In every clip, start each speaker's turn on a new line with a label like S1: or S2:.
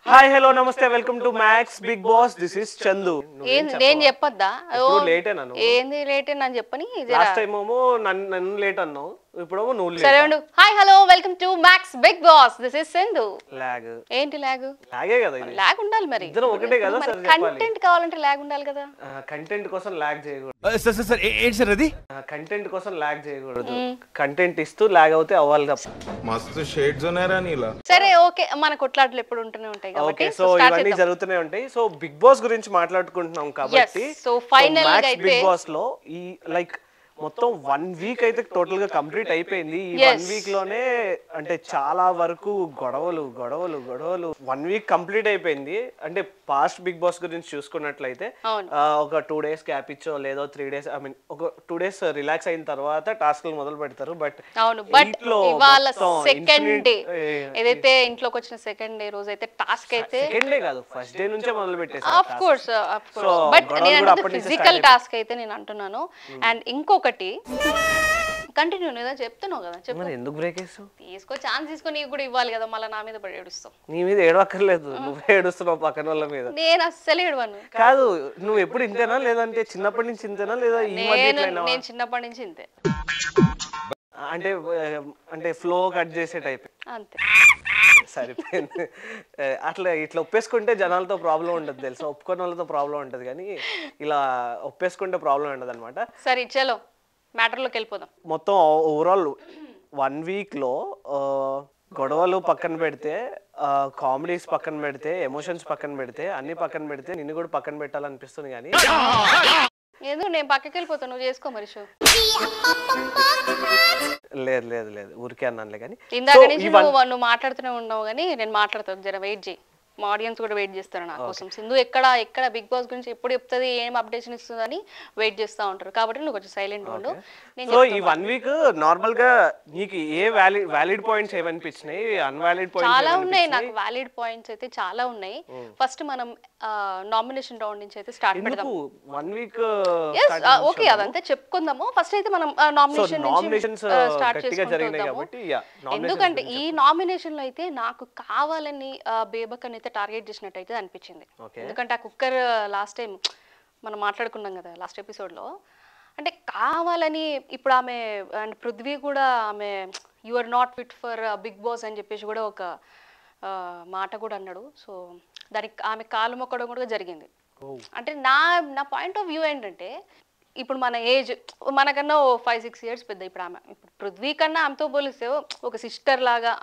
S1: Hi hello నమస్తే welcome to Max Bigg Boss this is Chandu.
S2: నేను చెప్పొద్దా?
S1: లేట్ అయినా
S2: ఏంది లేట్ అయినా అని చెప్పని
S1: లాస్ట్ టైం ఏమో నన్ను లేట్ అన్నావు, ఇప్పుడేమో నువ్వు
S2: సరే ఉండు. Hi hello welcome to Max Bigg Boss this is Sindhu.
S1: లాగ్
S2: ఏంటి లాగ్?
S1: లాగే కదా ఇది.
S2: లాగ్ ఉండాలి మరి,
S1: ఇద్దరం ఒకటే కదా సార్.
S2: కంటెంట్ కావాలంటే లాగ్ ఉండాలి కదా.
S1: కంటెంట్ కోసం లాగ్ చేయకూడదు
S3: సార్ సార్ ఏంటి సార్ అది?
S1: కంటెంట్ కోసం లాగ్ చేయకూడదు, కంటెంట్ ఇస్తూ లాగ్ అవుతే అవ్వాలి తప్ప.
S4: మస్తు షేడ్స్ ఉన్నారా నీలా.
S2: సరే ఓకే, మన కొట్లాటలు ఎప్పుడు ఉంటూనే ఉంటాయి కాబట్టి
S1: సో ఇవన్నీ జరుగుతూనే ఉంటాయి. సో బిగ్ బాస్ గురించి మాట్లాడుకుంటున్నాం కాబట్టి
S2: సో ఫైనల్ గా అయితే
S1: బిగ్ బాస్ లో ఈ లైక్ మొత్తం 1 వీక్ అయితే టోటల్ గా కంప్లీట్ అయిపోయింది. ఈ 1 వీక్ లోనే అంటే చాలా వరకు గొడవలు 1 వీక్ కంప్లీట్ అయిపోయింది. అంటే పాస్ట్ బిగ్ బాస్ గురించి చూసుకున్నట్లయితే ఒక 2 days గ్యాప్ ఇచ్చో లేదో 3 days ఐ మీన్ ఒక 2 days రిలాక్స్ అయిన తర్వాత టాస్క్లు మొదలు పెడతారు. బట్
S2: ఇవాళ సెకండ్ డే ఏదైతే ఇంట్లోకి వచ్చిన సెకండ్ డే రోజు అయితే టాస్క్ అయితే
S1: సెకండ్ డే కాదు ఫస్ట్ డే నుంచే మొదలు పెట్టేసారు.
S2: ఆఫ్ కోర్స్ బట్ నేను ఫిజికల్ టాస్క్ అయితే నేను అంటున్నాను. అండ్ ఇంకొకటి కంటిన్యూ లేదా చెప్తున్నావు కదా, చెప్పు.
S1: ఎందుకు బ్రేక్ వేస్తావు?
S2: తీసుకో, ఛాన్స్ తీసుకొని నీకు కూడా ఇవ్వాలి కదా, మళ్ళీ నా మీద పడి ఏడుస్తావు.
S1: నీ మీద ఏడవక్కర్లేదు, నువ్వే ఏడుస్తున్నావు పక్కన వాళ్ళ మీద.
S2: నేను అస్సలు ఏడవను.
S1: కాదు, నువ్వు ఎప్పుడు ఇంతేనా లేదంటే చిన్నప్పటి నుంచి ఇంతేనా లేదా ఈ మధ్య
S2: నేను చిన్నప్పటి నుంచి ఇంతే.
S1: అంటే అంటే ఫ్లో కట్ చేసే టైప్
S2: అంతే.
S1: సరిపోయింది. అట్లా ఇట్లా ఒప్పేసుకుంటే జనాలతో ప్రాబ్లం ఉండదు తెలుసా, ఒప్పుకున్న వాళ్ళతో ప్రాబ్లం ఉంటుంది కానీ ఇలా ఒప్పేసుకుంటే ప్రాబ్లం ఉండదు అనమాట.
S2: సరే చలో మ్యాటర్లోకి వెళ్ళిపోదాం.
S1: మొత్తం ఓవరాల్ 1 వీక్లో గొడవలు పక్కన పెడితే, కామెడీస్ పక్కన పెడితే, ఎమోషన్స్ పక్కన పెడితే, అన్ని పక్కన పెడితే నిన్ను కూడా పక్కన పెట్టాలనిపిస్తుంది. కానీ
S2: ఎందుకు నేను పక్కకి వెళ్ళిపోతాను, నువ్వు చేసుకో మరి షో.
S1: లేదు లేదు లేదు ఊరికే అన్నానులే. కానీ
S2: ఇందాక నుంచి నువ్వు మాట్లాడుతూనే ఉన్నావు, కానీ నేను మాట్లాడతాను, జర వెయిట్ చేయి. మా ఆడియన్స్ కూడా వెయిట్ చేస్తారు నా కోసం. సింధు ఎక్కడ బిగ్ బాస్ గురించి ఎప్పుడు చెప్తుంది, ఏం అప్డేషన్ ఇస్తుందని వెయిట్ చేస్తూ ఉంటారు. కాబట్టి నువ్వు కొంచెం సైలెంట్ ఉండు.
S1: సో ఈ 1 వీక్ నార్మల్ గా నీకు ఏ వ్యాలిడ్ పాయింట్స్ ఏమనిపించినాయి, అన్వాలిడ్ పాయింట్స్
S2: చాలా ఉన్నాయి. నాకు వ్యాలిడ్ పాయింట్స్ అయితే చాలా ఉన్నాయి. ఫస్ట్ మనం నామినేషన్ రౌండ్ నుంచి అయితే స్టార్ట్ పెడదాం.
S1: 1 వీక్
S2: ఓకే, అదంతా చెప్పుకుందాము. ఫస్ట్ అయితే మనం నామినేషన్ నుంచి స్టార్ట్ చేసుకుంటాము. ఎందుకంటే ఈ నామినేషన్ లో అయితే నాకు కావాలని బేబక్ అని టార్గెట్ చేసినట్టు అయితే అనిపించింది. ఎందుకంటే ఆ కుక్కర్ లాస్ట్ టైం మనం మాట్లాడుకున్నాం కదా లాస్ట్ ఎపిసోడ్ లో, అంటే కావాలని ఇప్పుడు ఆమె అండ్ పృథ్వీ కూడా ఆమె you are not fit for Bigg Boss అని చెప్పేసి కూడా ఒక మాట కూడా అన్నాడు. సో దానికి ఆమె కాలు మొక్కడం కూడా జరిగింది. అంటే నా పాయింట్ ఆఫ్ వ్యూ ఏంటంటే, ఇప్పుడు మన ఏజ్ మనకన్నా 5-6 years పెద్ద. ఇప్పుడు ఆమె ఇప్పుడు పృథ్వీ కన్నా ఆమెతో పోలిస్తే ఒక సిస్టర్ లాగా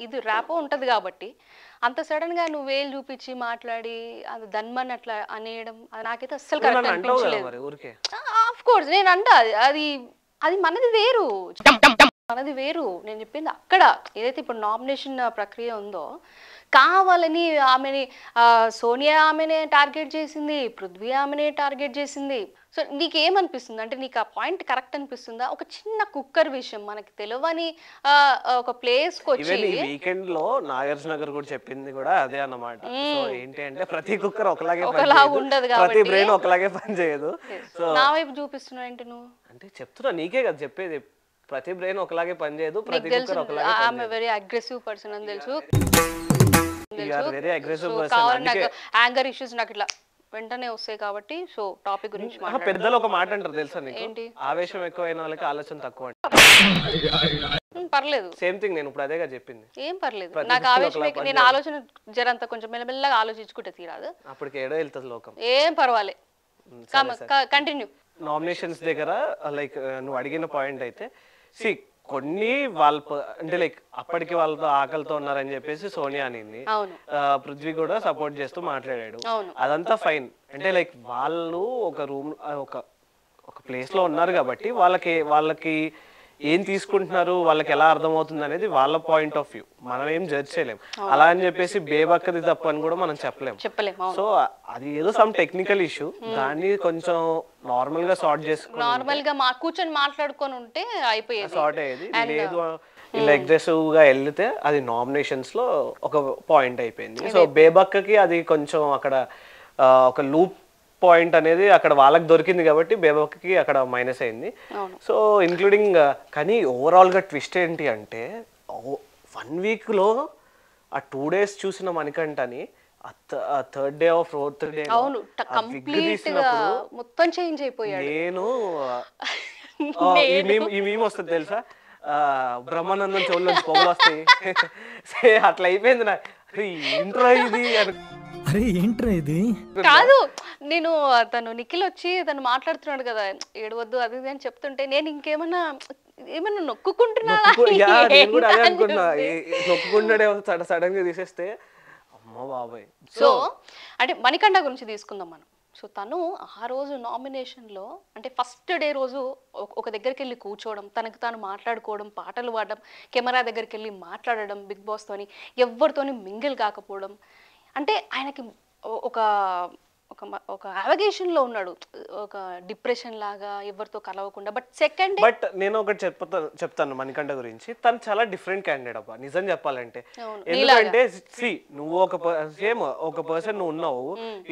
S2: ఇది ర్యాపో ఉంటుంది. కాబట్టి అంత సడన్ గా నువ్వు వేలు చూపించి మాట్లాడి అది ధన్మన్ అట్లా అనేయడం నాకైతే అస్సలు కరెక్ట్ అనిపించలేదు. ఆఫ్ కోర్స్ నేను అంటా అది మనది వేరు. నేను చెప్పింది అక్కడ ఏదైతే ఇప్పుడు నామినేషన్ ప్రక్రియ ఉందో, కావాలని ఆమెని సోనియా ఆమెనే టార్గెట్ చేసింది, పృథ్వీ ఆమెనే టార్గెట్ చేసింది. సో నీకేమనిపిస్తుంది అంటే, నీకు ఆ పాయింట్ కరెక్ట్ అనిపిస్తుందా? ఒక చిన్న కుక్కర్ విషయం మనకి తెలియని ఒక ప్లేస్ కి వచ్చి
S1: వీకెండ్ లో నాగార్జున గారు కూడా చెప్పింది కూడా అదే అన్నమాట. ఏంటి అంటే ప్రతి కుక్కర్ ఒకలాగే
S2: ఉండదు,
S1: ప్రతి బ్రెయిన్ ఒకలాగే పనిచేయదు. సో
S2: నా వైపు చూపిస్తున్నావు ఏంటి నువ్వు?
S1: అంటే చెప్తున్నా, నీకే కదా చెప్పేది. ప్రతి బ్రెయిన్ ఒకలాగే పనిచేయదు, ప్రతి కుక్కర్ ఒకలాగే.
S2: ఆమె వెరీ అగ్రెసివ్ పర్సన్ అని తెలుసు. యాంగర్ ఇష్యూస్ నాకు ఇట్లా వెంటనే వస్తాయి కాబట్టి. సో టాపిక్ గురించి
S1: పెద్దలు ఒక మాట అంటారు తెలుసా నీకు, ఆవేశం ఎక్కువైన వాళ్ళకి ఆలోచన తక్కువ.
S2: పర్లేదు,
S1: సేమ్ థింగ్ నేను ఇప్పుడు అదేగా చెప్పింది.
S2: ఏం పర్లేదు, నాకు ఆవేశం నేను ఆలోచన జరంతా కొంచెం మెల్లమెల్లగా ఆలోచించుకుంటే తీరాదు,
S1: అప్పటికి ఏడో వెళ్తుంది లోకం.
S2: ఏం పర్వాలే, కంటిన్యూ.
S1: నామినేషన్స్ దగ్గర లైక్ నువ్వు అడిగిన పాయింట్ అయితే కొన్ని వాళ్ళ అంటే లైక్ అప్పటికి వాళ్ళతో ఆకలితో ఉన్నారని చెప్పేసి సోనియా అనింది. పృథ్వీ కూడా సపోర్ట్ చేస్తూ మాట్లాడాడు, అదంతా ఫైన్. అంటే లైక్ వాళ్ళు ఒక రూమ్ ఒక ప్లేస్ లో ఉన్నారు కాబట్టి వాళ్ళకి ఏం తీసుకుంటున్నారు, వాళ్ళకి ఎలా అర్థమవుతుంది అనేది వాళ్ళ పాయింట్ ఆఫ్ వ్యూ. మనం ఏం జడ్జ్ చేయలేం. అలా అని చెప్పేసి బేబక్కది తప్పు అని కూడా మనం చెప్పలేము. సో అది ఏదో సమ్ టెక్నికల్ ఇష్యూ, దాన్ని కొంచెం నార్మల్ గా సార్ట్ చేసుకుని
S2: నార్మల్ గా కూర్చొని మాట్లాడుకొని ఉంటే అయిపోయేది,
S1: సార్ట్ అయ్యేది. లేదు ఇలా అగ్రెసివ్ గా వెళ్తే అది నామినేషన్స్ లో ఒక పాయింట్ అయిపోయింది. సో బేబక్కకి అది కొంచెం అక్కడ ఒక లూప్ పాయింట్ అనేది అక్కడ వాళ్ళకి దొరికింది కాబట్టి బేబక్కి అక్కడ మైనస్ అయింది. సో ఇంక్లూడింగ్ కానీ ఓవరాల్ గా ట్విస్ట్ ఏంటి అంటే, 1 వీక్ లో ఆ 2 days చూసిన మణికంఠని third day of 4th day
S2: అవును కంప్లీట్ గా మొత్తం చేంజ్ అయిపోయాడు.
S1: నేను ఈ మీమ్ వస్తుంది తెలుసా, బ్రహ్మానందం చెవుల నుంచి పొగలు వస్తాయి అట్లా అయిపోయింది నాకు. ఏంట్రా ఇది
S3: అరే ఏంట్రా ఇది
S2: కాదు, నేను తను నిఖిల్ వచ్చి తను మాట్లాడుతున్నాడు కదా ఏడవద్దు అది ఇది అని చెప్తుంటే నేను ఇంకేమన్నా నొక్కుకుంటున్నా
S1: నొక్కుకుంటాడే సడన్ గా తీసేస్తే అమ్మ బాబాయ్.
S2: సో అంటే మణికంఠ గురించి తీసుకుందాం మనం. సో తను ఆ రోజు నామినేషన్లో అంటే ఫస్ట్ డే రోజు ఒక దగ్గరికి వెళ్ళి కూర్చోవడం, తనకు తాను మాట్లాడుకోవడం, పాటలు పాడడం, కెమెరా దగ్గరికి వెళ్ళి మాట్లాడడం, బిగ్ బాస్తోని ఎవరితోని మింగిల్ కాకపోవడం, అంటే ఆయనకి ఒక ఒక అవగేషన్లో ఉన్నాడు, ఒక డిప్రెషన్ లాగా ఎవరితో కలవకుండా. బట్
S1: నేను ఒకటి చెప్తాను మణికంఠ గురించి, తను చాలా డిఫరెంట్ క్యాండిడేట్ అబ్బా నిజం చెప్పాలంటే. ఎందుకంటే నువ్వు ఒక పర్సన్ నువ్వు ఉన్నావు,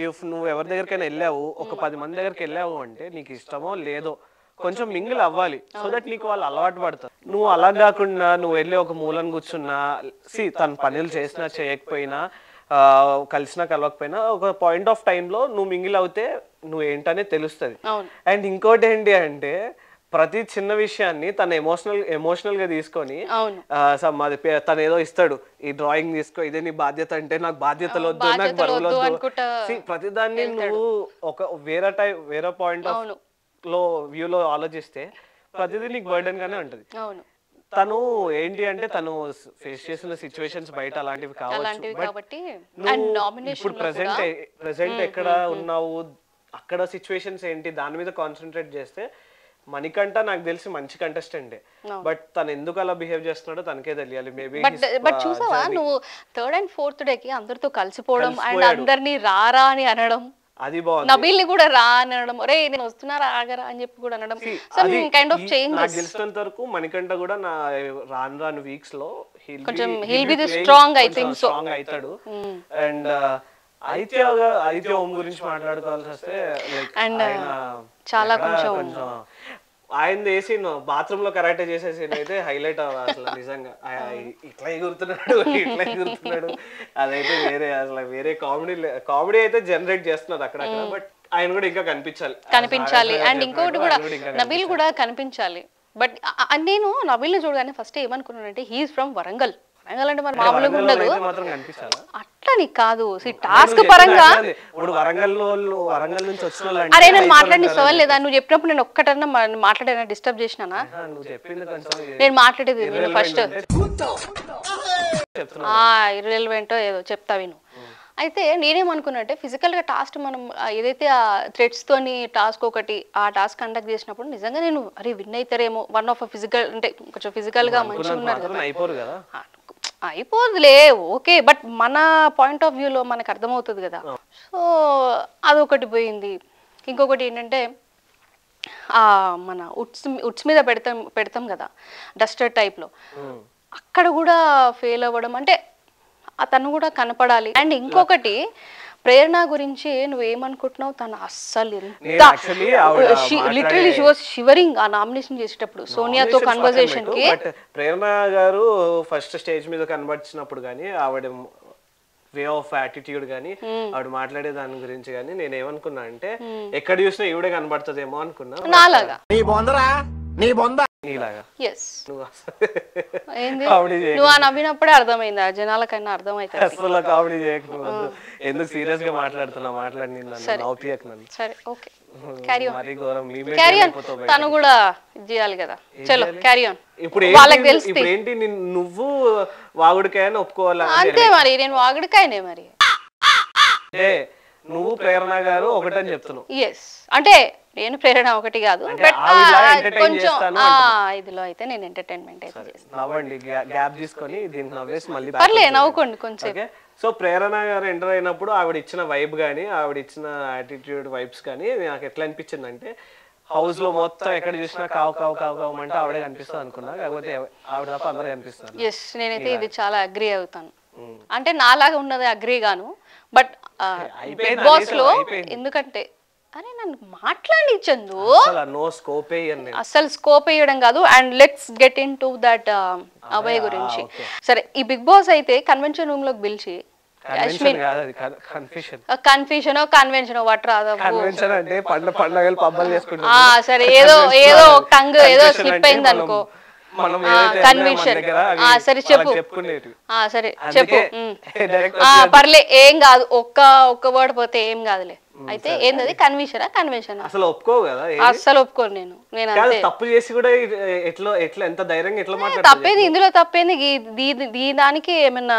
S1: ఇఫ్ నువ్వు ఎవరి దగ్గరికైనా వెళ్ళావు, ఒక 10 మంది దగ్గరికి వెళ్ళావు అంటే నీకు ఇష్టమో లేదో కొంచెం మింగిల్ అవ్వాలి, సో దట్ నీకు వాళ్ళు అలవాటు పడతారు. నువ్వు అలా కాకుండా నువ్వు వెళ్ళి ఒక మూలను కూర్చున్నా, తన పనులు చేసినా చేయకపోయినా కలిసినా కలవకపోయినా ఒక పాయింట్ ఆఫ్ టైంలో నువ్వు మింగిల్ అవుతే నువ్వు ఏంటనే తెలుస్తుంది. అండ్ ఇంకోటి ఏంటి అంటే ప్రతి చిన్న విషయాన్ని తను ఎమోషనల్ గా తీసుకొని తను ఏదో ఇస్తాడు, ఈ డ్రాయింగ్ తీసుకో, ఇదే నీ బాధ్యత అంటే నాకు బాధ్యతలు వద్దు, నాకు బరువులు వద్దు. ప్రతిదాన్ని నువ్వు ఒక వేరే పాయింట్ ఆఫ్ లో వ్యూలో ఆలోచిస్తే ప్రతిదీ నీకు బర్డెన్ గానే ఉంటది. తను ఏంటి అంటే తను ఫేస్ చేసిన సిచ్యువేషన్స్ బయట అలాంటివి కావచ్చు, ఇప్పుడు ప్రెసెంట్ ఎక్కడ ఉన్నావు, అక్కడ సిచ్యువేషన్స్ ఏంటి, దాని మీద కాన్సన్ట్రేట్ చేస్తే మణికంఠ నాకు తెలిసి మంచి కంటెస్టెంట్. బట్ తను ఎందుకు అలా బిహేవ్ చేస్తున్నాడో తనకే తెలియాలి. మేబీ
S2: బట్ చూసావా నువ్వు 3rd and 4th డేకి అందరితో కలిసిపోవడం అండ్ అందరినీ రారా అని అనడం,
S1: అది బాగుంది.
S2: నబీల్ ని కూడా రా అనడం, ఒరే నేను వస్తున్నారా ఆగరా అని చెప్పి కూడా అనడం, కైండ్ ఆఫ్ చేంజ్.
S1: నాకు తెలిసినంత వరకు మణికంఠ కూడా నా రాను వీక్స్ లో
S2: he'll be the strong, I think so,
S1: strong అవుతాడు. అండ్ ఆదిత్య ఓం గురించి మాట్లాడుకోవాల్సి వస్తే
S2: చాలా కొంచెం
S1: ఆయన వేసి బాత్రూమ్ లో కరాటే చేసే సీన్ అయితే హైలైట్ అసలు నిజంగా. ఇట్లా ఎగురుతున్నాడు అదైతే వేరే కామెడీ అయితే జనరేట్ చేస్తున్నారు అక్కడక్కడ. బట్ ఆయన కూడా ఇంకా కనిపించాలి.
S2: అండ్ ఇంకోటి కూడా నబీల్ కూడా కనిపించాలి. బట్ నేను నబీల్ ని చూడగానే ఫస్ట్ ఏమనుకున్నానంటే హీఈస్ ఫ్రమ్ వరంగల్ అంటే మరి మామూలుగా ఉండదు అట్లా నీకు కాదు, టాస్క్ పరంగా
S1: వరంగల్ నుంచి వచ్చిన
S2: అరే నేను మాట్లాడిన సవాల్ లేదా, నువ్వు చెప్పినప్పుడు నేను ఒక్కటన్నా మాట్లాడేనా డిస్టర్బ్ చేసినానా? నేను మాట్లాడేది ఫస్ట్ ఇర్రెలెవెంటో ఏదో చెప్తా విను. అయితే నేనేమనుకున్నట్టే ఫిజికల్ గా టాస్క్ మనం ఏదైతే ఆ థ్రెడ్స్ తోని టాస్క్ ఒకటి ఆ టాస్క్ కండక్ట్ చేసినప్పుడు నిజంగా నేను అరే విన్ అవుతారేమో, వన్ ఆఫ్ ఫిజికల్ అంటే కొంచెం ఫిజికల్ గా మంచిగా ఉన్నారు కదా, అయిపోదులే ఓకే, బట్ మన పాయింట్ ఆఫ్ వ్యూలో మనకు అర్థమవుతుంది కదా. సో అదొకటి పోయింది. ఇంకొకటి ఏంటంటే మన ఉట్స్ మీద పెడతాం కదా డస్టర్ టైప్లో, అక్కడ కూడా ఫెయిల్ అవ్వడం, అంటే అతను కూడా కనపడాలి. అండ్ ఇంకొకటి ప్రేరణ గురించి నువ్వేమనుకుంటున్నావు, తను అస్సలు లిటరలీ షీ వాస్ షివరింగ్ ఆ నామినేషన్ చేసేటప్పుడు సోనియాతో కన్వర్సేషన్ కి.
S1: ప్రేరణ గారు ఫస్ట్ స్టేజ్ మీద కనబడినప్పుడు కానీ ఆవిడ వే ఆఫ్ యాటిట్యూడ్ కానీ ఆవిడ మాట్లాడే దాని గురించి కానీ నేను ఏమనుకున్నా అంటే ఎక్కడ చూసినా ఈవిడే కనబడుతుందేమో అనుకున్నా.
S2: నాలాగా నువ్వు ఆ నవ్వినప్పుడే అర్థమైంది, జనాలకైనా అర్థమైంది.
S1: అసలు కామెడీ చేయకపోతే ఎందుకు సీరియస్ గా
S2: సరే ఓకే క్యారీ ఆన్. తను కూడా చేయాలి కదా, చలో క్యారీ ఆన్.
S1: ఇప్పుడు ఏంటి నువ్వు వాగుడికాయని ఒప్పుకోవాలా?
S2: అంతే మరి, నేను వాగుడికాయనే మరి.
S1: నువ్వు ప్రేరణ గారు ఒకటని చెప్తున్నావు.
S2: ఎస్ అంటే నేను ప్రేరణ ఒకటి కాదు, బట్ కొంచెం ఇదిలో అయితే నేను ఎంటర్టైన్మెంట్ అయితే
S1: నవ్వండి, గ్యాప్ తీసుకొని దీనికి నవ్వేసి మళ్ళీ
S2: నవ్వుకోండి కొంచెం.
S1: సో ప్రేరణ గారు ఎంటర్ అయినప్పుడు ఆవిడ ఇచ్చిన వైబ్ కానీ ఆవిడ ఇచ్చిన యాటిట్యూడ్ వైబ్స్ కానీ నాకు ఎట్లా అనిపించింది అంటే హౌస్ లో మొత్తం ఎక్కడ చూసినా కావు కావు కావు కావు అంటే ఆవిడే కనిపిస్తుంది అనుకున్నా, కాకపోతే ఆవిడ తప్ప అందరూ కనిపిస్తారు.
S2: ఎస్ నేనైతే ఇది చాలా అగ్రీ అవుతాను. అంటే నాలాగా ఉన్నది అగ్రీ గాను, బట్ బిగ్ బాస్ లో ఎందుకంటే అరే నన్ను మాట్లాడి చందు,
S1: నో స్కోప్
S2: అసలు స్కోప్ వేయడం కాదు. And let's get in to that Abhay గురించి. సరే, ఈ బిగ్ బాస్ అయితే కన్వెన్షన్ రూమ్ లోకి పిలిచి కన్వెన్షన్ వాట్ రాదా, సరే ఏదో ఏదో టంగ్ ఏదో స్లిప్ అయింది అనుకో, కన్వెన్షన్. సరే చెప్పు, సరే చెప్పు, పర్లే ఏం కాదు, ఒక్క వర్డ్ పోతే ఏం కాదులే. అయితే ఏంది కన్వెన్షన్
S1: అసలు ఒప్పుకోవు కదా,
S2: అస్సలు ఒప్పుకోను నేను.
S1: తప్పు చేసి కూడా ఎట్లా ఎంత ధైర్యంగా ఎట్లా మాట్లాడతావు?
S2: తప్పేది ఇందులో, తప్పేంది ఈ దానికి ఏమైనా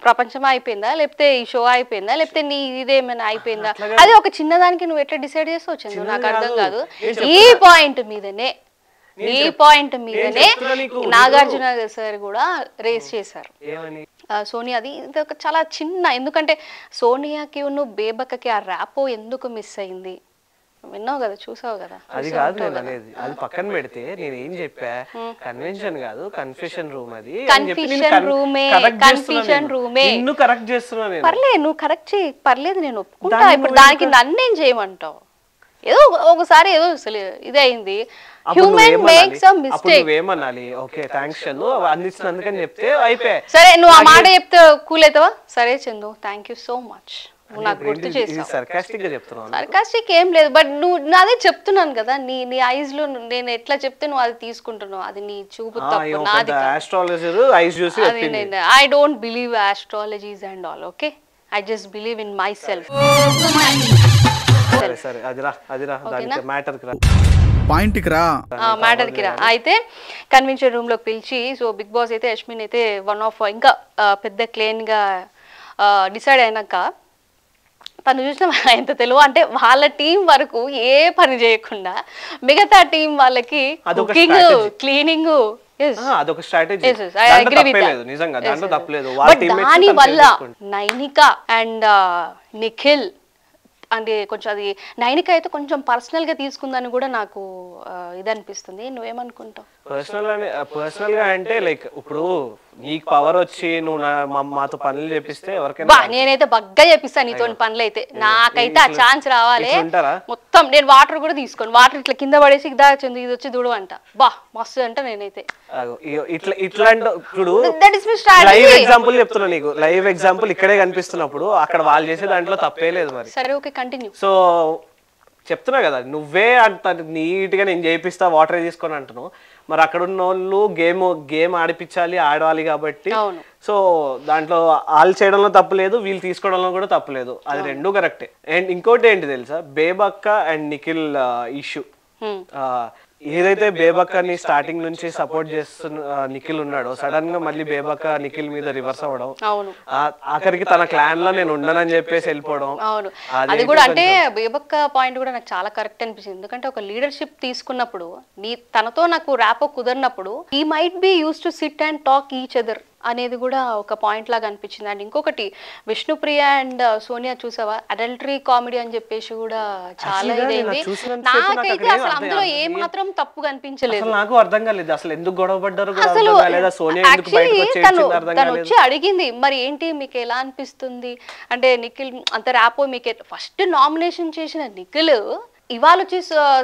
S2: ప్రపంచం అయిపోయిందా, లేకపోతే ఈ షో అయిపోయిందా, లేకపోతే నీ ఇదేమైనా అయిపోయిందా? అది ఒక చిన్నదానికి నువ్వు ఎట్లా డిసైడ్ చేస్తావు చందు, నాకు అర్థం కాదు. ఈ పాయింట్ మీదనే నాగార్జున సార్ కూడా రేస్ చేశారు సోనియాది. ఇది ఒక చాలా చిన్న, ఎందుకంటే సోనియాకి నువ్వు బేబక్కకి ఆ ర్యాపో ఎందుకు మిస్ అయింది, విన్నావు కదా, చూసావు కదా.
S1: అది కాదు నేను అనేది, అది పక్కన పెడితే నేను ఏం చెప్పా, కన్వెన్షన్ కాదు కన్ఫెషన్ రూమ్, అది
S2: కన్ఫ్యూషన్ రూమే.
S1: నిన్ను కరెక్ట్ చేస్తున్నా.
S2: పర్లేదు, నువ్వు కరెక్ట్ చేయి, పర్లేదు, నేను ఒప్పుకుంటా. ఇప్పుడు దానికి నన్నేం చేయమంటావు? ఏదో ఒకసారి ఏదో ఇదే అయింది, హ్యూమన్ మేక్స్ అ మిస్టేక్.
S1: ఏమనాలి, ఓకే థాంక్స్ చందు అందించినందుకని చెప్తే అయిపోయి.
S2: సరే, నువ్వు ఆ మాట చెప్తే కూల్ అవుతావా? సరే Chandu, thank you so much, నువ్వు నాకు గుర్తు చేసావు.
S1: సర్కాస్టిక్ గా చెప్తున్నావు.
S2: సర్కాస్టిక్ ఏం లేదు, బట్ నువ్వు అదే చెప్తున్నాను కదా, నీ ఐస్ లో నేను ఎట్లా చెప్తే నువ్వు అది తీసుకుంటున్నావు, అది నీ చూపు తప్పు, నాది. I don't believe astrologies and all, okay, I just believe in myself. Matter కి రా. అయితే కన్వెన్షన్ రూమ్ లోకి పిలిచి, సో బిగ్ బాస్ అయితే యష్మిన్ అయితే వన్ ఆఫ్ ఇంకా పెద్ద క్లీన్ గా డిసైడ్ అయినాక, తను చూసిన ఎంత తెలివి అంటే వాళ్ళ టీం వరకు ఏ పని చేయకుండా మిగతా టీం వాళ్ళకి కుకింగ్, క్లీనింగ్, దాని వల్ల నైనిక అండ్ నిఖిల్ అంటే కొంచెం, అది నైనిక అయితే కొంచెం పర్సనల్ గా తీసుకుందని కూడా నాకు ఇది అనిపిస్తుంది. నువ్వేమనుకుంటావు?
S1: పర్సనల్ గా అంటే లైక్ ఇప్పుడు నీకు పవర్ వచ్చి నువ్వు మాతో పనులు చేపిస్తే ఎవరికైనా,
S2: నేనైతే బగ్గా చేపిస్తాను నీతో పనులు అయితే, నాకైతే ఆ ఛాన్స్ రావాలి. మొత్తం నేను వాటర్ కూడా తీసుకోను, వాటర్ ఇట్లా కింద పడేసి ఇది వచ్చి దుడు అంట, బా మస్తు అంట. నేనైతే
S1: లైవ్ ఎగ్జాంపుల్ చెప్తున్నా నీకు, లైవ్ ఎగ్జాంపుల్ ఇక్కడే కనిపిస్తున్నప్పుడు అక్కడ వాళ్ళు చేసే దాంట్లో తప్పే లేదు మరి.
S2: సరే ఓకే, కంటిన్యూ.
S1: సో చెప్తున్నా కదా, నువ్వే అంత నీట్ గా నేను చేపిస్తా వాటర్ తీసుకొని అంటున్నావు, మరి అక్కడ ఉన్న వాళ్ళు గేమ్ ఆడాలి కాబట్టి, సో దాంట్లో వాళ్ళు చేయడంలో తప్పులేదు, వీళ్ళు తీసుకోవడంలో కూడా తప్పులేదు, అది రెండూ కరెక్టే. అండ్ ఇంకోటి ఏంటి తెలుసా, బేబక్క అండ్ నిఖిల్ ఇష్యూ. ఏదైతే బేబక్కని స్టార్టింగ్ నుంచి సపోర్ట్ చేస్తున్న నిఖిల్ ఉన్నాడో, సడన్ గా మళ్ళీ బేబక్క నిఖిల్ మీద రివర్స్ అవ్వడం, ఆఖరికి తన క్లాన్ లో నేను ఉండనని చెప్పేసి వెళ్ళిపోవడం.
S2: అది కూడా అంటే బేబక్క పాయింట్ కూడా నాకు చాలా కరెక్ట్ అనిపించింది. ఎందుకంటే ఒక లీడర్షిప్ తీసుకున్నప్పుడు, తనతో నాకు ర్యాపో కుదరినప్పుడు, he might be use to sit and talk each other అనేది కూడా ఒక పాయింట్ లాగా అనిపించింది. అండ్ ఇంకొకటి, విష్ణుప్రియ అండ్ సోనియా చూసావా, అడల్టరీ కామెడీ అని చెప్పేసి కూడా చాలా ఇదైంది. నాకైతే అసలు అందులో ఏ మాత్రం తప్పు కనిపించలేదు.
S1: నాకు అర్థం కాలేదు అసలు ఎందుకు గొడవ పడ్డారు.
S2: అసలు తను వచ్చి అడిగింది, మరి ఏంటి మీకు ఎలా అనిపిస్తుంది అంటే, నిఖిల్ అంత ర్యాపో మీకు ఫస్ట్ నామినేషన్ చేసిన నిఖిల్ ఇవాళ వచ్చి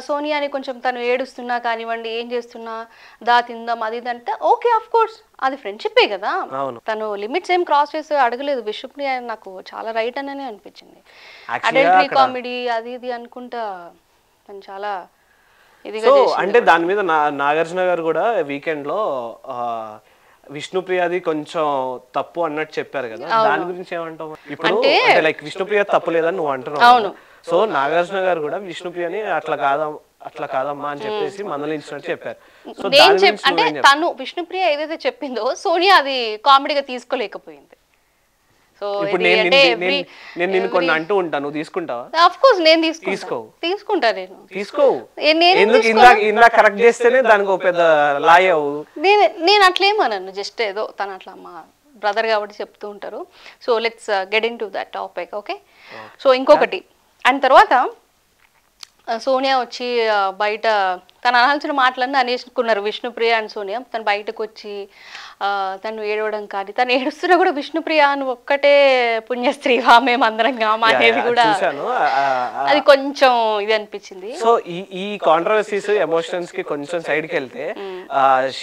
S2: సోనియాని కొంచెం తను ఏడుస్తున్నా కానివ్వండి, ఏం చేస్తున్నా దా తిందాం అది ఇది అంటే, ఓకే ఆఫ్ కోర్స్ అది ఫ్రెండ్షిప్పే కదా, తను లిమిట్స్ ఏం క్రాస్ చేసి అడగలేదు. విష్ణుప్రియ నాకు చాలా రైట్ అని అనిపించింది. అడల్టరీ కామెడీ అది ఇది అనుకుంటా తను చాలా ఇదిగా
S1: అంటే దాని మీద నాగార్జున గారు కూడా వీకెండ్ లో విష్ణుప్రియది కొంచెం తప్పు అన్నట్టు చెప్పారు కదా, దాని గురించి ఏమంటావు? ఇప్పుడు లైక్ విష్ణుప్రియ తప్పు లేదని నువ్వు అంటున్నావు, సో నాగార్జున గారు కూడా విష్ణుప్రియని అట్లా కాదమ్మా అని చెప్పేసి మందలించినట్టు చెప్పారు.
S2: అంటే తను విష్ణుప్రియ ఏదైతే చెప్పిందో సోనియా అది కామెడీగా తీసుకోలేకపోయింది. సో
S1: నేను నిన్ను కొన్ని అంటూ ఉంటాను, నువ్వు తీసుకుంటావా?
S2: ఆఫ్ కోర్స్ నేను తీసుకుంటా.
S1: ఇందాక కరెక్ట్ చేస్తేనే దానికి ఒక పెద్ద లాయవు.
S2: నేను అట్లేమన్నాను, జస్ట్ ఏదో తను అట్లా మా బ్రదర్ కాబట్టి చెప్తూ ఉంటారు. So let's get in to that topic, okay. So ఇంకొకటి, అండ్ తర్వాత సోనియా వచ్చి బయట తను అనాల్సిన మాటలన్నీ అనేసుకున్నారు విష్ణుప్రియ అండ్ సోనియా. తను బయటకు వచ్చి తను ఏడవడం కానీ, తను ఏడుస్తున్నా కూడా విష్ణుప్రియ అని ఒక్కటే పుణ్యస్త్రీ మేమందరం అనేది కూడా అది కొంచెం ఇది అనిపించింది.
S1: సో ఈ కాంట్రవర్సీస్ ఎమోషన్స్ కి కొంచెం సైడ్ కి వెళ్తే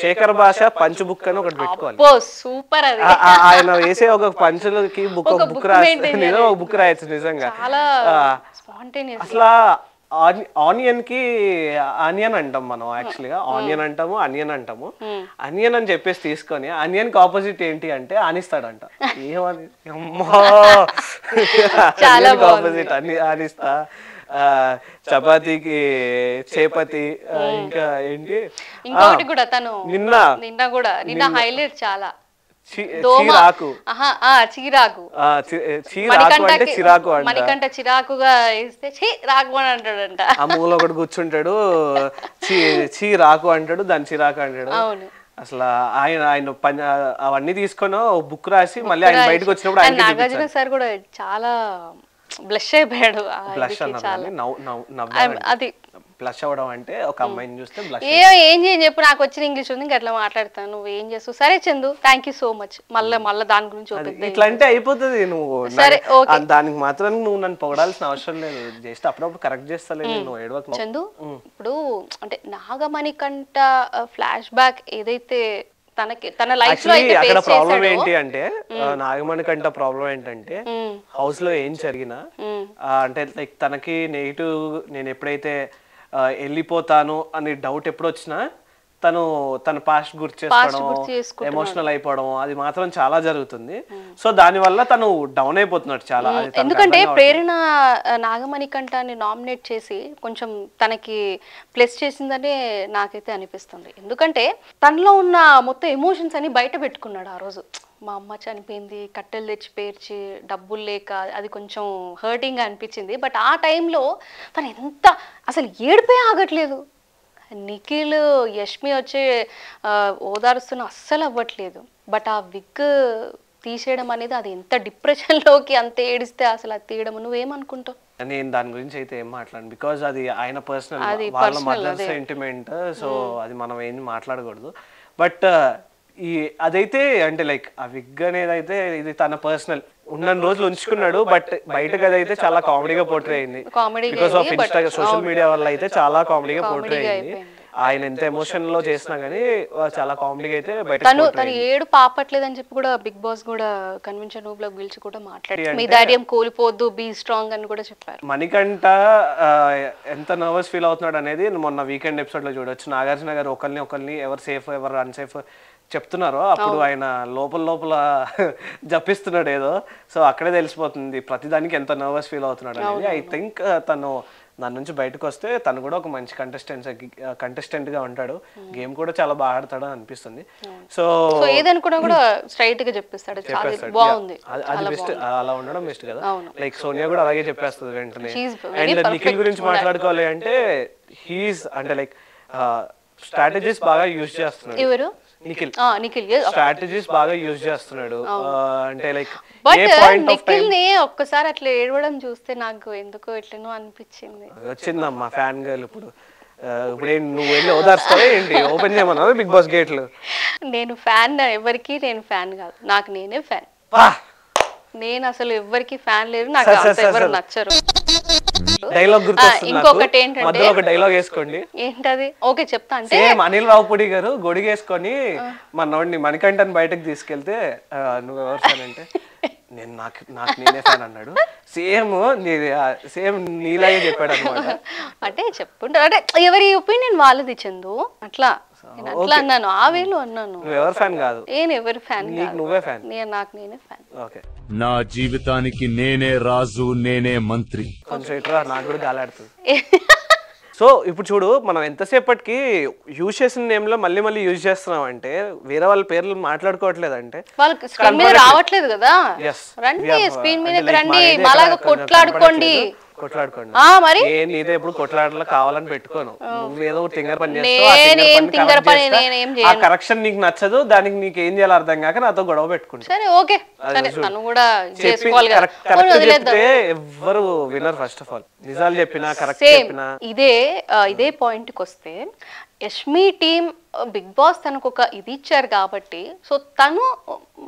S1: శేఖర్ భాష పంచ్ బుక్ అని ఒకటి పెట్టుకోవాలి.
S2: సూపర్. అది
S1: ఆయన వేసే ఒక పంచులకి బుక్ రాయొచ్చు నిజంగా.
S2: చాలా స్పాంటేనియస్.
S1: అసలు ఆనియన్ కి ఆనియన్ అంటాం మనం, యాక్చువల్గా ఆనియన్ అంటాము, అనియన్ అంటాము. అనియన్ అని చెప్పేసి తీసుకొని అనియన్ కి ఆపోజిట్ ఏంటి అంటే ఆనిస్తాడంట. ఏమని ఆపోజిట్ ఆనిస్తా, చపాతీకి చేపతి, ఇంకా ఏంటి
S2: ఇంకొకటి కూడా తను నిన్న హైలైట్ చాలా
S1: చీరాకు.
S2: మణికంఠ చిరాకుగా వేస్తే చిరాకు అని అంటాడంట.
S1: ఆ మూల ఒకటి కూర్చుంటాడు, చీరాకు అంటాడు, దాని చిరాకు అంటాడు. అసలు ఆయన అవన్నీ తీసుకొని బుక్ రాసి మళ్ళీ ఆయన బయటకు వచ్చినప్పుడు
S2: నాగార్జున సార్ కూడా చాలా బ్లష్ అయిపోయాడు. అది
S1: బ్లష్ అవ్వడం అంటే ఒక అమ్మాయిని చూస్తే బ్లష్.
S2: ఏం చేయని చెప్పు, నాకు వచ్చిన ఇంగ్లీష్ ఉంది ఇంకా అట్లా మాట్లాడతాను, నువ్వు ఏం చేస్తావు? సరే Chandu, thank you so much. మళ్ళీ దాని గురించి
S1: ఇట్లా అంటే అయిపోతుంది. నువ్వు దానికి మాత్రం నువ్వు నన్ను పొగడాల్సిన అవసరం లేదు, జస్ట్ అప్పుడప్పుడు కరెక్ట్ చేస్తాలేదు. నువ్వు ఏడవకు
S2: చందు. ఇప్పుడు అంటే నాగమణికంఠ ఫ్లాష్ బ్యాక్ ఏదైతే తన లైఫ్ లో
S1: అక్కడ ప్రాబ్లం ఏంటి అంటే, నాగమణికంఠ ప్రాబ్లం ఏంటంటే హౌస్ లో ఏం జరిగినా అంటే లైక్ తనకి నెగిటివ్, నేను ఎప్పుడైతే వెళ్ళిపోతాను అని డౌట్ ఎప్పుడు వచ్చినా తన పాస్ట్ గుర్తు చేసుకోవడం, ఎమోషనల్ అయిపోవడం, అది మాత్రం చాలా జరుగుతుంది. సో దాని వల్ల తను డౌన్ అయిపోతున్నాడు చాలా.
S2: ఎందుకంటే ప్రేరణ నాగమణికంఠని నామినేట్ చేసి కొంచెం తనకి ప్లస్ చేసిందని నాకైతే అనిపిస్తుంది. ఎందుకంటే తనలో ఉన్న మొత్తం ఎమోషన్స్ అని బయట పెట్టుకున్నాడు ఆ రోజు. మా అమ్మ చనిపోయింది, కట్టెలు తెచ్చి పేర్చి, డబ్బులు లేక, అది కొంచెం హర్టింగ్ అనిపించింది. బట్ ఆ టైంలో తను ఎంత అసలు ఏడిపోయి ఆగట్లేదు. నిఖిల్ యష్మి వచ్చి ఓదారుస్తున్న అస్సలు అవ్వట్లేదు. బట్ ఆ విగ్ తీసేయడం అనేది, అది ఎంత డిప్రెషన్లోకి అంత ఏడిస్తే అసలు అది తీయడం, నువ్వేమనుకుంటావు?
S1: నేను దాని గురించి అయితే ఏం మాట్లాడను, బికాజ్ అది ఆయన పర్సనల్, వాళ్ళ మదర్ సెంటిమెంట్. సో అది మనం ఏం మాట్లాడకూడదు. బట్ అదైతే అంటే లైక్ ఆ విగ్ అనేది అయితే ఇది తన పర్సనల్, ఉన్న రోజులు ఉంచుకున్నాడు. బట్ బయటకు అదైతే చాలా కామెడీగా పోర్ట్రే అయింది. Because of Instagram, social media వల్ల అయితే చాలా కామెడీగా పోర్ట్రే అయింది. ఆయన ఎంత ఎమోషన్ లో చేసినా గానీ చాలా కామెడీగా అయితే బయట.
S2: తను ఏడు పాపట్లేదు అని చెప్పి కూడా బిగ్ బాస్ కూడా కన్వెన్షన్ రూమ్ లో పిలిచి కూడా మాట్లాడారు. మీ ధైర్యం కోల్పోద్దు, బీ స్ట్రాంగ్ అని కూడా చెప్పారు.
S1: మణికంఠ ఎంత నర్వస్ ఫీల్ అవుతున్నాడు అనేది మొన్న వీకెండ్ ఎపిసోడ్ లో చూడొచ్చు. నాగార్జున గారు ఒకరిని ఎవరు సేఫ్ ఎవరు అన్సేఫ్ చెప్తున్నారో అప్పుడు ఆయన లోపల జపిస్తున్నాడు ఏదో. సో అక్కడే తెలిసిపోతుంది ప్రతిదానికి ఎంత నర్వస్ ఫీల్ అవుతున్నాడు అనేది. ఐ థింక్ తను దాని నుంచి బయటకు వస్తే తను కూడా ఒక మంచి కంటెస్టెంట్ గా ఉంటాడు, గేమ్ కూడా చాలా బాగా ఆడతాడు అనిపిస్తుంది. సో
S2: ఏదనుకున్నా కూడా స్ట్రైట్ గా చెప్పేస్తాడు.
S1: అది బెస్ట్, అలా ఉండడం బెస్ట్ కదా. లైక్ సోనియా కూడా అలాగే చెప్పేస్తుంది వెంటనే. అండ్ నిఖిల్ గురించి మాట్లాడుకోవాలి అంటే హీస్ అంటే లైక్ స్ట్రాటజీస్ బాగా యూజ్ చేస్తున్నాడు.
S2: ఎవరు?
S1: నిఖిల్ స్ట్రాటజీస్ బాగా యూజ్ చేస్తున్నాడు. అంటే లైక్
S2: నిఖిల్ ని ఒక్కసారి అట్లా ఏడవడం చూస్తే నాకు ఎందుకో ఎట్లనో అనిపించింది.
S1: వచ్చిందమ్మా ఫ్యాన్ గర్ల్. ఇప్పుడు నువ్వు వెళ్ళి ఓదార్స్తావే ఏంటి? ఓపెన్ చేయమన్నా బిగ్ బాస్ గేట్లు.
S2: నేను ఫ్యాన్, ఎవరికి నేను ఫ్యాన్ కాదు, నాకు నేనే ఫ్యాన్. నేను అసలు ఎవరికి ఫ్యాన్ లేరు, నాకు ఎవరు నచ్చరు.
S1: డైలాగ్
S2: ఇంకొకటి ఏంటంటే
S1: ఒక డైలాగ్ వేసుకోండి.
S2: ఏంటది? ఓకే చెప్తా. అంటే
S1: అనిల్ రావుపూడి గారు గొడిగేసుకొని మనోడిని మణికంఠని బయటకు తీసుకెళ్తే నువ్వెవరు ఫ్యాన్ అంటే నేను నాకు నేనే ఫ్యాన్ అన్నాడు. సేమ్ నీలాగే చెప్పాడు అనమాట.
S2: అంటే చెప్పుంటారు, అంటే ఎవరి ఒపీనియన్ వాళ్ళది చందు. అట్లా అట్లా అన్నాను, ఆ వేలో అన్నాను.
S1: ఎవరు ఫ్యాన్ కాదు,
S2: నేను ఎవరి ఫ్యాన్ కాదు,
S1: నువ్వే ఫ్యాన్.
S2: నాకు నేనే ఫ్యాన్.
S1: ఓకే,
S3: నా జీవితానికి నేనే రాజు, నేనే మంత్రి.
S1: కొంచెం ఇట్లా నాకు కూడా గాలాడుతుంది. సో ఇప్పుడు చూడు, మనం ఎంతసేపటికి యూజ్ చేసిన నేమ్ లో మళ్ళీ యూజ్ చేస్తున్నాం అంటే వేరే వాళ్ళ పేర్లు మాట్లాడుకోవట్లేదు అంటే
S2: వాళ్ళకి స్క్రీన్ మీద రావట్లేదు కదా. రండి స్క్రీన్ మీద రండి, మాలాగా కొట్లాడుకోండి.
S1: కొట్లాడుకోండి.
S2: మరి
S1: నేను నీతో ఎప్పుడు కొట్లాడలో కావాలని పెట్టుకోను. నువ్వేదో తింగర్ పని
S2: చేస్తావు,
S1: ఆ కరెక్షన్ నీకు నచ్చదు, దానికి నీకు ఏం చేయాలో అర్థం కాక నాతో గొడవ పెట్టుకుంటా.
S2: సరే ఓకే, తను కూడా
S1: చెప్తే ఎవ్వరు వినరు. ఫస్ట్ ఆఫ్ ఆల్ నిజాలు చెప్పినా కరెక్ట్ చెప్పినా
S2: ఇదే పాయింట్ కి వస్తే యష్మి టీం బిగ్ బాస్ తనకు ఒక ఇది ఇచ్చారు కాబట్టి, సో తను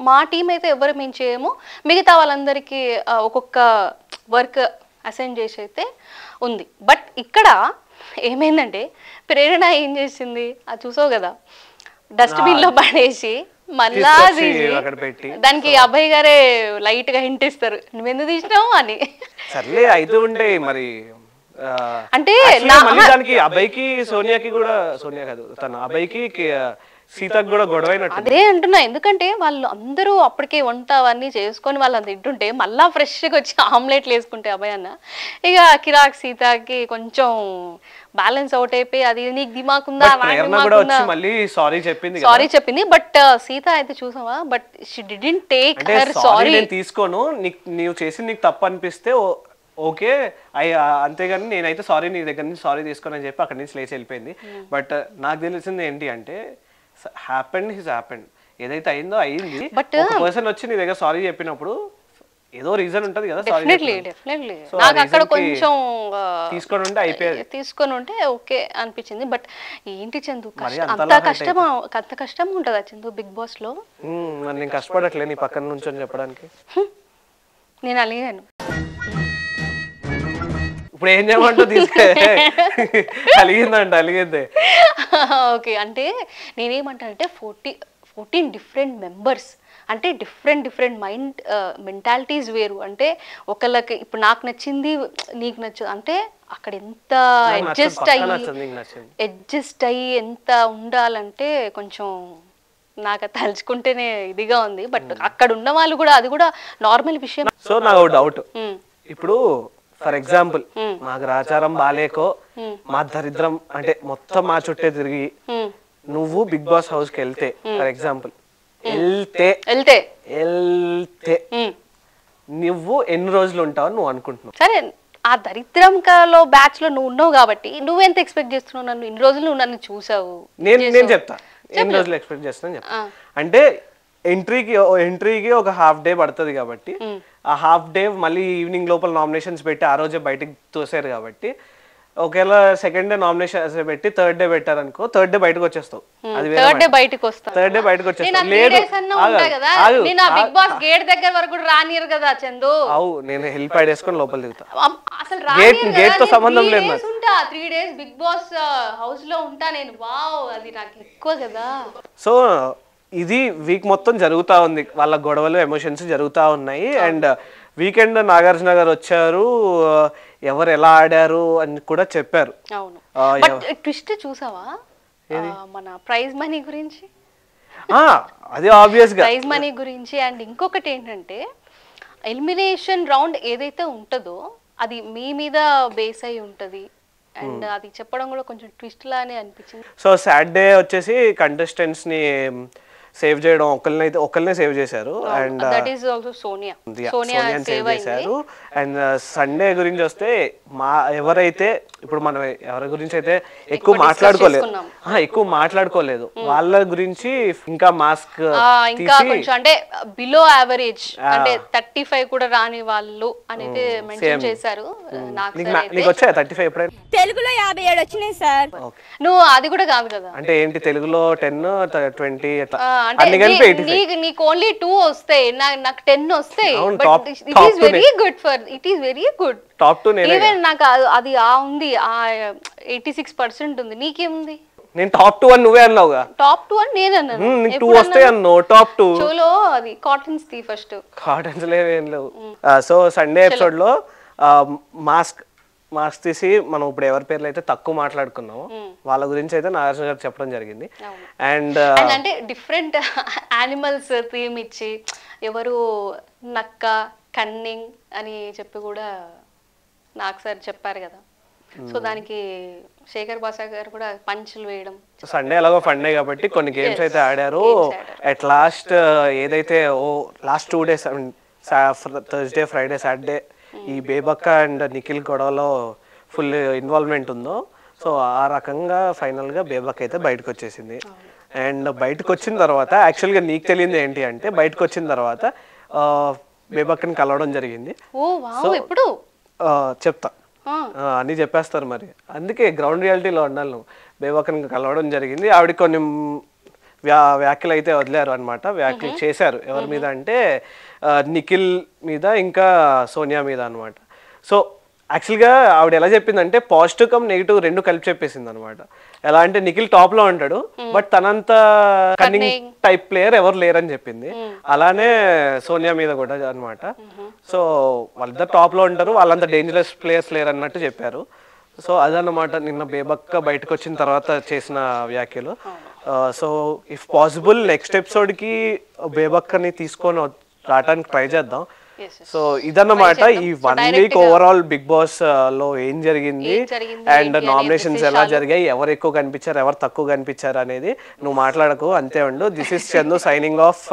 S2: మా టీం అయితే ఎవరు మేము చేయము, మిగతా వాళ్ళందరికీ ఒక్కొక్క వర్క్ అసైన్ చేసి అయితే ఉంది. బట్ ఇక్కడ ఏమైందంటే ప్రేరణ ఏం చేసింది అది చూసావు కదా, డస్ట్బిన్ లో పడేసి మళ్ళా
S1: పెట్టి
S2: దానికి అభయ్ గారే లైట్ గా హింట్ ఇస్తారు, నువ్వెందుకు తీసినావు అని.
S1: సర్లే అయితే ఉండే మరి
S2: అంటే
S1: దానికి అబ్బాయికి సోనియాకి కూడా, సోనియా కాదు తన అబ్బాయికి సీతకు కూడా గొడవ అయినట్టు.
S2: అదే అంటున్నా, ఎందుకంటే వాళ్ళు అందరూ అప్పటికే వంట అవన్నీ చేసుకొని వాళ్ళు తింటుంటే మళ్ళా ఫ్రెష్గా వచ్చి ఆమ్లెట్లు వేసుకుంటే అబ్బాయి అన్న ఇక కిరాక్ సీతకి కొంచెం బ్యాలెన్స్ అవుట్ అయిపోయి అది నీకు దిమాకుందా
S1: సారీ
S2: చెప్పింది. బట్ సీత అయితే చూసావా, but she didn't take her sorry.
S1: నేను తీసుకోను, నీవు చేసి నీకు తప్పు అనిపిస్తే ఓకే అంతేగాని నేనైతే సారీ నీ దగ్గర నుంచి సారీ తీసుకొని అని చెప్పి అక్కడి నుంచి లేచి వెళ్ళిపోయింది. బట్ నాకు తెలిసింది ఏంటి అంటే హ్యాపెండ్ హిస్ హ్యాపెండ్, ఏదైతే అయిందో అయింది.
S2: బట్
S1: పర్సన్ వచ్చి నీ దగ్గర సారీ చెప్పినప్పుడు ఏదో రీజన్ ఉంటది కదా.
S2: నాకు అక్కడ కొంచెం
S1: తీసుకొని
S2: ఉంటే ఓకే అనిపించింది. బట్ ఏంటి చందు, అంత కష్టం ఉంటుందా చందు బిగ్ బాస్ లో?
S1: నేను కష్టపడట్లే నీ పక్కన నుంచి అని చెప్పడానికి.
S2: నేను అలిగాను.
S1: ఇప్పుడు ఏం చేయమంటావు? అలిగిందే.
S2: ఓకే, అంటే నేనేమంటానంటే 14 డిఫరెంట్ మెంబర్స్ అంటే డిఫరెంట్ మెంటాలిటీస్ వేరు. అంటే ఇప్పుడు నాకు నచ్చింది నీకు నచ్చదు అంటే అక్కడ ఎంత అడ్జస్ట్ అయ్యి ఎంత ఉండాలంటే కొంచెం నాకు తలుచుకుంటేనే ఇదిగా ఉంది. బట్ అక్కడ ఉన్న వాళ్ళు కూడా అది కూడా నార్మల్ విషయం.
S1: సో నాకు డౌట్, ఇప్పుడు ఫర్ ఎగ్జాంపుల్ మా గ్రాచారం బాలేకో మా దరిద్రం అంటే మొత్తం మా చుట్టే తిరిగి నువ్వు బిగ్ బాస్ హౌస్ కి వెళ్తే, ఫర్ ఎగ్జాంపుల్ వెళ్తే నువ్వు ఎన్ని రోజులు ఉంటావు నువ్వు అనుకుంటున్నావు?
S2: సరే, ఆ దరిద్రంలో బ్యాచ్ లో నువ్వు ఉన్నావు కాబట్టి నువ్వెంత ఎక్స్పెక్ట్ చేస్తున్నావు? నన్ను ఇన్ని రోజులు నువ్వు నన్ను చూసావు.
S1: నేను చెప్తా ఎన్ని రోజులు ఎక్స్పెక్ట్ చేస్తున్నా చెప్తా. అంటే ఎంట్రీకి ఒక హాఫ్ డే పడుతుంది కాబట్టి ఆ హాఫ్ డే మళ్ళీ ఈవినింగ్ లోపల నామినేషన్స్ పెట్టి ఆ రోజే బయటకు తోసారు కాబట్టి ఒకవేళ సెకండ్ డే నామినేషన్స్ పెట్టి థర్డ్ డే పెట్టారనుకో, థర్డ్ డే బయటకు వచ్చేస్తావు. అది థర్డ్ డే బయటకు వచ్చేస్తావు. అవు నేను హెల్ప్ ఐడ్ వేసుకొని లోపల దిగుతా. గేట్ తో సంబంధం లేదు.
S2: 3 days బిగ్ బాస్ హౌస్ లో ఉంటా నేను. వావ్, అది నాకు ఎక్కువ కదా.
S1: సో ఇది వీక్ మొత్తం జరుగుతా ఉంది, వాళ్ళ గొడవలు ఎమోషన్స్ జరుగుతా ఉన్నాయి. అండ్ వీకెండ్ నాగార్జున గారు వచ్చారు, ఎవరు ఎలా ఆడారు అని కూడా చెప్పారు.
S2: అవును, బట్ ట్విస్ట్ చూసావా మన ప్రైజ్ మనీ గురించి?
S1: అది ఆబ్వియస్ గా
S2: ప్రైజ్ మనీ గురించి. అండ్ ఇంకొకటి ఏంటంటే ఎలిమినేషన్ రౌండ్ ఏదైతే ఉంటుందో అది మీ మీద బేస్ అయి ఉంటది. అండ్ అది చెప్పడం కూడా కొంచెం ట్విస్ట్ లానే అనిపించింది.
S1: సో సాటర్డే వచ్చేసి కంటెస్టెంట్స్ ని సేవ్ చేయడం ఒకళ్ళనే సేవ్ చేశారు. And
S2: that is also Sonia save చేశారు.
S1: అండ్ సండే గురించి వస్తే ఎవరైతే ఇప్పుడు మనం ఎవరి గురించి అయితే ఎక్కువ మాట్లాడుకోలేదు వాళ్ళ గురించి ఇంకా మాస్క్
S2: ఇంకా కొంచెం అంటే బిలో యావరేజ్ అంటే 35 కూడా రాని వాళ్ళు అనేది మెన్షన్ చేశారు.
S1: నీకు వచ్చాయా 35? ఎప్పుడైనా
S5: తెలుగులో 57 వచ్చినాయి సార్.
S2: నువ్వు అది కూడా కాదు కదా.
S1: అంటే ఏంటి తెలుగులో 10, 20
S2: నీకు ఓన్లీ 2 వస్తాయి, నాకు 10 వస్తాయి. But it is very good top 2 నేనే. ఈవెన్ నాకు అది ఉంది 86% ఉంది. నీకేముంది?
S1: నేను టాప్ 2 అని నువ్వే అన్నావుగా.
S2: టాప్ 2 అని నేను అన్నాను.
S1: నీకు 2 వస్తాయి అన్నావు. టాప్ 2
S2: చోలో అది కాటన్స్ తీ ఫస్ట్.
S1: కాటన్స్ లేవేం లేవు. సో సండే ఎపిసోడ్ లో మాస్క్ తీసి మనం ఇప్పుడు ఎవరి పేర్లు అయితే తక్కువ మాట్లాడుకున్నామో వాళ్ళ గురించి అయితే నాగార్జున గారు చెప్పడం జరిగింది. అండ్
S2: అంటే డిఫరెంట్ యానిమల్స్ థీమ్ ఇచ్చి ఎవరు నక్క, కన్నింగ్ అని చెప్పి కూడా నాకు సార్ చెప్పారు కదా. సో దానికి శేఖర్ బాసా గారు కూడా పంచులు వేయడం.
S1: సండే ఎలాగో ఫండే కాబట్టి కొన్ని గేమ్స్ అయితే ఆడారు. అట్ లాస్ట్ ఏదైతే last 2 days Thursday, Friday, Saturday ఈ బేబక్క అండ్ నిఖిల్ గొడవలో ఫుల్ ఇన్వాల్వ్మెంట్ ఉందో, సో ఆ రకంగా ఫైనల్గా బేబక్క అయితే బయటకు వచ్చేసింది. అండ్ బయటకు వచ్చిన తర్వాత యాక్చువల్గా నీకు తెలియదు ఏంటి అంటే, బయటకు వచ్చిన తర్వాత బేబక్కని కలవడం జరిగింది. చెప్తా అన్నీ చెప్పేస్తారు మరి, అందుకే గ్రౌండ్ రియాలిటీలో ఉండాలి నువ్వు. బేబక్కని కలవడం జరిగింది. ఆవిడ కొన్ని వ్యాఖ్యలు అయితే వదిలేరు అనమాట, వ్యాఖ్యలు చేశారు. ఎవరి మీద అంటే నిఖిల్ మీద ఇంకా సోనియా మీద అనమాట. సో యాక్చువల్గా ఆవిడ ఎలా చెప్పిందంటే పాజిటివ్ కమ్ నెగిటివ్ రెండు కలిపి చెప్పేసింది అనమాట. ఎలా అంటే నిఖిల్ టాప్ లో ఉంటాడు, బట్ తనంత కన్నింగ్ టైప్ ప్లేయర్ ఎవరు లేరని చెప్పింది. అలానే సోనియా మీద కూడా అనమాట. సో వాళ్ళిద్దరు టాప్ లో ఉంటారు, వాళ్ళంత డేంజరస్ ప్లేయర్స్ లేరు అన్నట్టు చెప్పారు. సో అదన్నమాట నిన్న బేబక్క బయటకు వచ్చిన తర్వాత చేసిన వ్యాఖ్యలు. సో ఇఫ్ పాసిబుల్ నెక్స్ట్ ఎపిసోడ్కి బేబక్కని తీసుకొని రావడానికి ట్రై చేద్దాం. సో ఇదన్నమాట ఈ 1 వీక్ ఓవరాల్ బిగ్ బాస్ లో ఏం జరిగింది అండ్ నామినేషన్స్ ఎలా జరిగాయి, ఎవరు ఎక్కువ కనిపించారు ఎవరు తక్కువ కనిపించారు అనేది నువ్వు మాట్లాడకు, అంతే ఉండు. This is Chandu signing off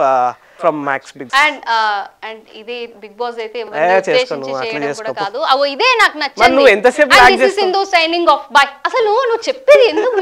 S1: from Max Bigg.
S2: And ఇది బిగ్ బాస్ అయితే కాదు, ఇదే నాకు నచ్చింది.
S1: నువ్వు ఎంతసేపు
S2: సైనింగ్ ఆఫ్ బై. అసలు నువ్వు చెప్పేది ఎందుకు